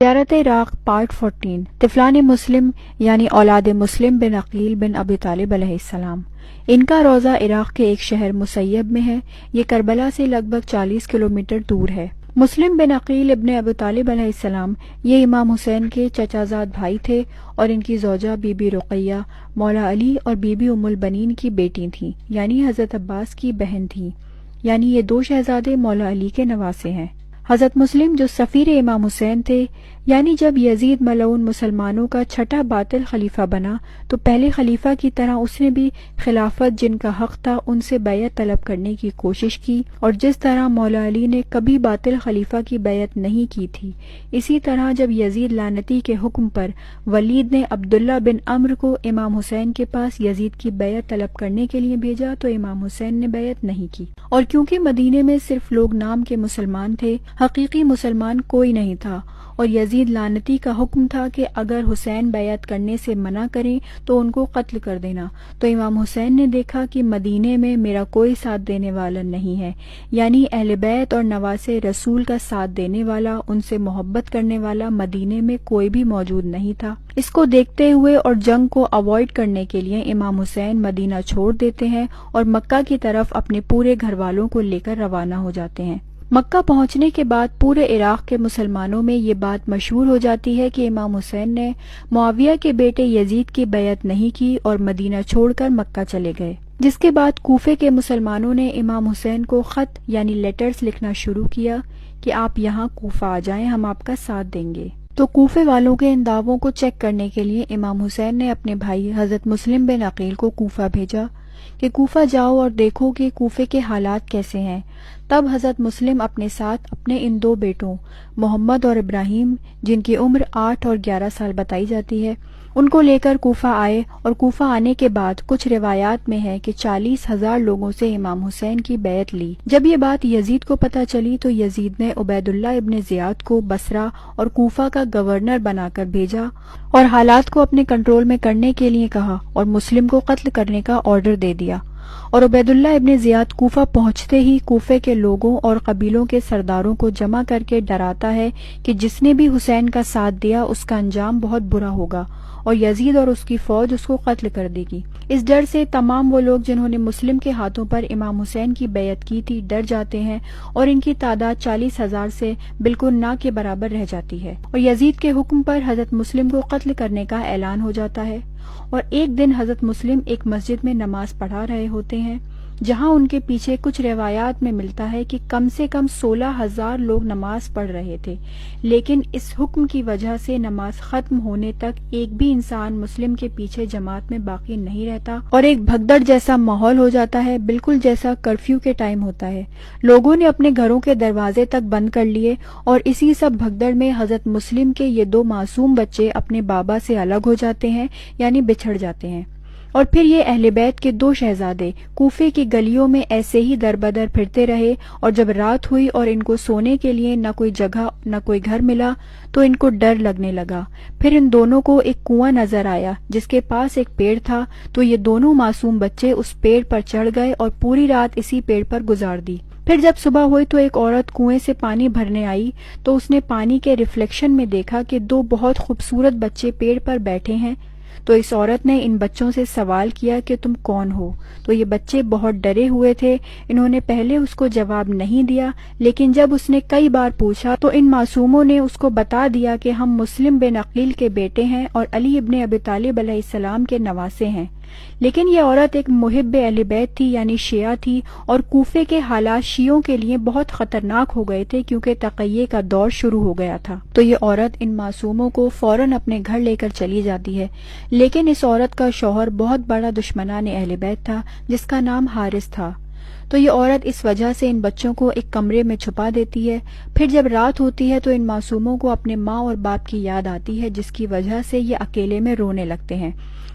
زیارت عراق پارٹ 14 طفلان مسلم یعنی اولاد مسلم بن عقیل بن ابی طالب علیہ السلام۔ ان کا روضہ عراق کے ایک شہر مسیب میں ہے۔ یہ کربلا سے لگ بھگ 40 کلومیٹر دور ہے۔ مسلم بن عقیل ابن ابی طالب علیہ السلام یہ امام حسین کے چچا زاد بھائی تھے اور ان کی زوجہ بی بی رقیہ مولا علی اور بی بی ام البنین کی بیٹی تھیں، یعنی حضرت عباس کی بہن تھیں، یعنی یہ دو شہزادے مولا علی کے نواسے ہیں۔ حضرت مسلم جو سفیر امام حسین تھے، یعنی جب یزید ملعون مسلمانوں کا چھٹا باطل خلیفہ بنا تو پہلے خلیفہ کی طرح اس نے بھی خلافت جن کا حق تھا ان سے بیعت طلب کرنے کی کوشش کی، اور جس طرح مولا علی نے کبھی باطل خلیفہ کی بیعت نہیں کی تھی، اسی طرح جب یزید لعنتی کے حکم پر ولید نے عبداللہ بن عمرو کو امام حسین کے پاس یزید کی بیعت طلب کرنے کے لیے بھیجا تو امام حسین نے بیعت نہیں کی، اور کیونکہ مدینے میں صرف لوگ نام کے مسلمان تھے، حقیقی مسلمان کوئی نہیں تھا، اور یزید لعنتی کا حکم تھا کہ اگر حسین بیعت کرنے سے منع کریں تو ان کو قتل کر دینا، تو امام حسین نے دیکھا کہ مدینے میں میرا کوئی ساتھ دینے والا نہیں ہے، یعنی اہل بیت اور نواسے رسول کا ساتھ دینے والا، ان سے محبت کرنے والا مدینے میں کوئی بھی موجود نہیں تھا۔ اس کو دیکھتے ہوئے اور جنگ کو اوائڈ کرنے کے لیے امام حسین مدینہ چھوڑ دیتے ہیں اور مکہ کی طرف اپنے پورے گھر والوں کو لے کر روانہ ہو جاتے ہیں۔ مکہ پہنچنے کے بعد پورے عراق کے مسلمانوں میں یہ بات مشہور ہو جاتی ہے کہ امام حسین نے معاویہ کے بیٹے یزید کی بیعت نہیں کی اور مدینہ چھوڑ کر مکہ چلے گئے، جس کے بعد کوفے کے مسلمانوں نے امام حسین کو خط یعنی لیٹرز لکھنا شروع کیا کہ آپ یہاں کوفہ آ جائیں، ہم آپ کا ساتھ دیں گے۔ تو کوفے والوں کے ان دعووں کو چیک کرنے کے لیے امام حسین نے اپنے بھائی حضرت مسلم بن عقیل کو کوفہ بھیجا کہ کوفہ جاؤ اور دیکھو کہ کوفے کے حالات کیسے ہیں۔ تب حضرت مسلم اپنے ساتھ اپنے ان دو بیٹوں محمد اور ابراہیم، جن کی عمر 8 اور 11 سال بتائی جاتی ہے، ان کو لے کر کوفہ آئے، اور کوفہ آنے کے بعد کچھ روایات میں ہے کہ 40,000 لوگوں سے امام حسین کی بیعت لی۔ جب یہ بات یزید کو پتہ چلی تو یزید نے عبید اللہ ابن زیاد کو بصرہ اور کوفہ کا گورنر بنا کر بھیجا اور حالات کو اپنے کنٹرول میں کرنے کے لیے کہا اور مسلم کو قتل کرنے کا آرڈر دے دیا، اور عبید اللہ ابن زیاد کوفہ پہنچتے ہی کوفے کے لوگوں اور قبیلوں کے سرداروں کو جمع کر کے ڈراتا ہے کہ جس نے بھی حسین کا ساتھ دیا اس کا انجام بہت برا ہوگا اور یزید اور اس کی فوج اس کو قتل کر دے گی۔ اس ڈر سے تمام وہ لوگ جنہوں نے مسلم کے ہاتھوں پر امام حسین کی بیعت کی تھی ڈر جاتے ہیں، اور ان کی تعداد 40,000 سے بالکل نہ کے برابر رہ جاتی ہے، اور یزید کے حکم پر حضرت مسلم کو قتل کرنے کا اعلان ہو جاتا ہے۔ اور ایک دن حضرت مسلم ایک مسجد میں نماز پڑھا رہے ہوتے ہیں، جہاں ان کے پیچھے کچھ روایات میں ملتا ہے کہ کم سے کم 16,000 لوگ نماز پڑھ رہے تھے، لیکن اس حکم کی وجہ سے نماز ختم ہونے تک ایک بھی انسان مسلم کے پیچھے جماعت میں باقی نہیں رہتا، اور ایک بھگدڑ جیسا ماحول ہو جاتا ہے، بالکل جیسا کرفیو کے ٹائم ہوتا ہے۔ لوگوں نے اپنے گھروں کے دروازے تک بند کر لیے، اور اسی سب بھگدڑ میں حضرت مسلم کے یہ دو معصوم بچے اپنے بابا سے الگ ہو جاتے ہیں، یعنی بچھڑ جاتے ہیں، اور پھر یہ اہل بیت کے دو شہزادے کوفے کی گلیوں میں ایسے ہی در بدر پھرتے رہے، اور جب رات ہوئی اور ان کو سونے کے لیے نہ کوئی جگہ نہ کوئی گھر ملا تو ان کو ڈر لگنے لگا۔ پھر ان دونوں کو ایک کنواں نظر آیا جس کے پاس ایک پیڑ تھا، تو یہ دونوں معصوم بچے اس پیڑ پر چڑھ گئے اور پوری رات اسی پیڑ پر گزار دی۔ پھر جب صبح ہوئی تو ایک عورت کنویں سے پانی بھرنے آئی، تو اس نے پانی کے ریفلیکشن میں دیکھا کہ دو بہت خوبصورت بچے پیڑ پر بیٹھے ہیں۔ تو اس عورت نے ان بچوں سے سوال کیا کہ تم کون ہو؟ تو یہ بچے بہت ڈرے ہوئے تھے، انہوں نے پہلے اس کو جواب نہیں دیا، لیکن جب اس نے کئی بار پوچھا تو ان معصوموں نے اس کو بتا دیا کہ ہم مسلم بن عقیل کے بیٹے ہیں اور علی ابن ابی طالب علیہ السلام کے نواسے ہیں۔ لیکن یہ عورت ایک محب اہل بیت تھی، یعنی شیعہ تھی، اور کوفے کے حالات شیعوں کے لیے بہت خطرناک ہو گئے تھے کیونکہ تقیہ کا دور شروع ہو گیا تھا۔ تو یہ عورت ان معصوموں کو فوراً اپنے گھر لے کر چلی جاتی ہے، لیکن اس عورت کا شوہر بہت بڑا دشمنان اہل بیت تھا جس کا نام حارث تھا۔ تو یہ عورت اس وجہ سے ان بچوں کو ایک کمرے میں چھپا دیتی ہے۔ پھر جب رات ہوتی ہے تو ان معصوموں کو اپنے ماں اور باپ کی یاد آتی ہے، جس کی وجہ سے یہ اکیلے میں رونے لگتے ہیں،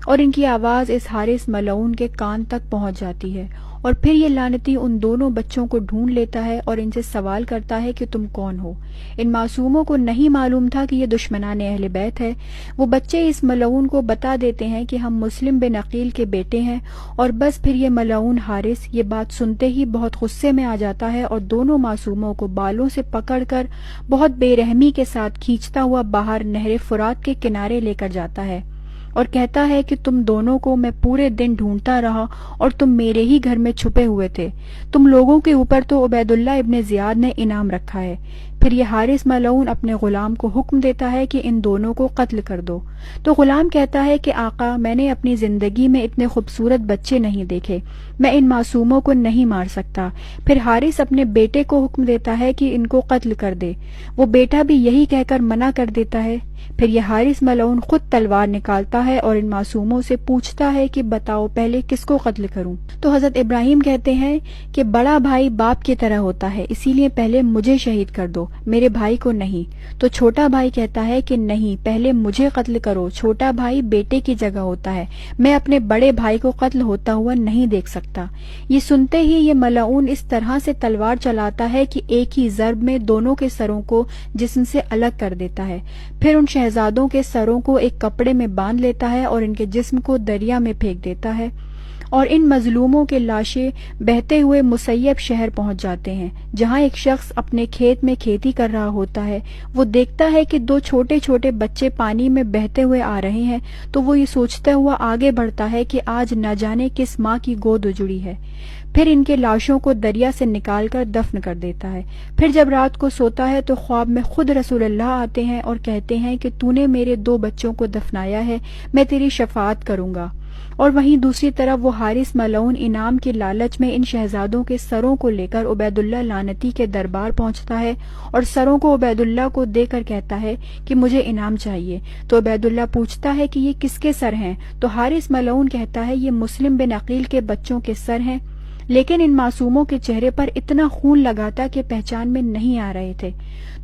اور ان کی آواز اس حارث ملعون کے کان تک پہنچ جاتی ہے، اور پھر یہ لعنتی ان دونوں بچوں کو ڈھونڈ لیتا ہے اور ان سے سوال کرتا ہے کہ تم کون ہو۔ ان معصوموں کو نہیں معلوم تھا کہ یہ دشمنان اہل بیت ہے۔ وہ بچے اس ملعون کو بتا دیتے ہیں کہ ہم مسلم بن عقیل کے بیٹے ہیں، اور بس پھر یہ ملعون حارث یہ بات سنتے ہی بہت غصے میں آ جاتا ہے اور دونوں معصوموں کو بالوں سے پکڑ کر بہت بے رحمی کے ساتھ کھینچتا ہوا باہر نہر فرات کے کنارے لے کر جاتا ہے اور کہتا ہے کہ تم دونوں کو میں پورے دن ڈھونڈتا رہا اور تم میرے ہی گھر میں چھپے ہوئے تھے۔ تم لوگوں کے اوپر تو عبید اللہ ابن زیاد نے انعام رکھا ہے۔ پھر یہ حارث ملعون اپنے غلام کو حکم دیتا ہے کہ ان دونوں کو قتل کر دو۔ تو غلام کہتا ہے کہ آقا، میں نے اپنی زندگی میں اتنے خوبصورت بچے نہیں دیکھے، میں ان معصوموں کو نہیں مار سکتا۔ پھر حارث اپنے بیٹے کو حکم دیتا ہے کہ ان کو قتل کر دے۔ وہ بیٹا بھی یہی کہہ کر منع کر دیتا ہے۔ پھر یہ حارث ملعون خود تلوار نکالتا ہے اور ان معصوموں سے پوچھتا ہے کہ بتاؤ پہلے کس کو قتل کروں؟ تو حضرت ابراہیم کہتے ہیں کہ بڑا بھائی باپ کی طرح ہوتا ہے، اسی لیے پہلے مجھے شہید کر دو، میرے بھائی کو نہیں۔ تو چھوٹا بھائی کہتا ہے کہ نہیں، پہلے مجھے قتل کرو، چھوٹا بھائی بیٹے کی جگہ ہوتا ہے، میں اپنے بڑے بھائی کو قتل ہوتا ہوا نہیں دیکھ سکتا۔ یہ سنتے ہی یہ ملعون اس طرح سے تلوار چلاتا ہے کہ ایک ہی ضرب میں دونوں کے سروں کو جسم سے الگ کر دیتا ہے۔ پھر ان شہزادوں کے سروں کو ایک کپڑے میں باندھ لیتا ہے اور ان کے جسم کو دریا میں پھینک دیتا ہے، اور ان مظلوموں کے لاشیں بہتے ہوئے مسیب شہر پہنچ جاتے ہیں، جہاں ایک شخص اپنے کھیت میں کھیتی کر رہا ہوتا ہے۔ وہ دیکھتا ہے کہ دو چھوٹے چھوٹے بچے پانی میں بہتے ہوئے آ رہے ہیں، تو وہ یہ سوچتا ہوا آگے بڑھتا ہے کہ آج نہ جانے کس ماں کی گود اجڑی ہے۔ پھر ان کے لاشوں کو دریا سے نکال کر دفن کر دیتا ہے۔ پھر جب رات کو سوتا ہے تو خواب میں خود رسول اللہ آتے ہیں اور کہتے ہیں کہ تو نے میرے دو بچوں کو دفنایا ہے، میں تیری شفاعت کروں گا۔ اور وہیں دوسری طرف وہ حارث ملعون انعام کے لالچ میں ان شہزادوں کے سروں کو لے کر عبید اللہ لعنتی کے دربار پہنچتا ہے اور سروں کو عبید اللہ کو دے کر کہتا ہے کہ مجھے انعام چاہیے۔ تو عبید اللہ پوچھتا ہے کہ یہ کس کے سر ہیں؟ تو حارث ملعون کہتا ہے یہ مسلم بن عقیل کے بچوں کے سر ہیں، لیکن ان معصوموں کے چہرے پر اتنا خون لگا تھا کہ پہچان میں نہیں آ رہے تھے۔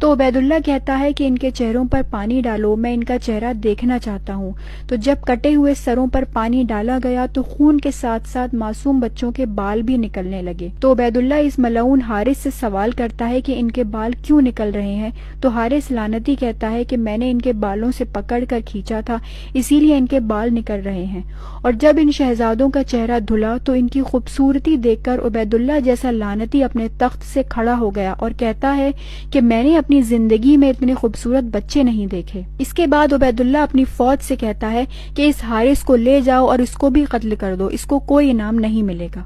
تو عبید اللہ کہتا ہے کہ ان کے چہروں پر پانی ڈالو، میں ان کا چہرہ دیکھنا چاہتا ہوں۔ تو جب کٹے ہوئے سروں پر پانی ڈالا گیا تو خون کے ساتھ ساتھ معصوم بچوں کے بال بھی نکلنے لگے۔ تو عبید اللہ اس ملعون حارث سے سوال کرتا ہے کہ ان کے بال کیوں نکل رہے ہیں؟ تو حارث لعنتی کہتا ہے کہ میں نے ان کے بالوں سے پکڑ کر کھینچا تھا، اسی لیے ان کے بال نکل رہے ہیں۔ اور جب ان شہزادوں کا چہرہ دھلا تو ان کی خوبصورتی دیکھ کر عبید اللہ جیسا لعنتی اپنے تخت سے کھڑا ہو گیا اور کہتا ہے کہ میں نے اپنی زندگی میں اتنے خوبصورت بچے نہیں دیکھے۔ اس کے بعد عبید اللہ اپنی فوج سے کہتا ہے کہ اس حارث کو لے جاؤ اور اس کو بھی قتل کر دو، اس کو کوئی انعام نہیں ملے گا۔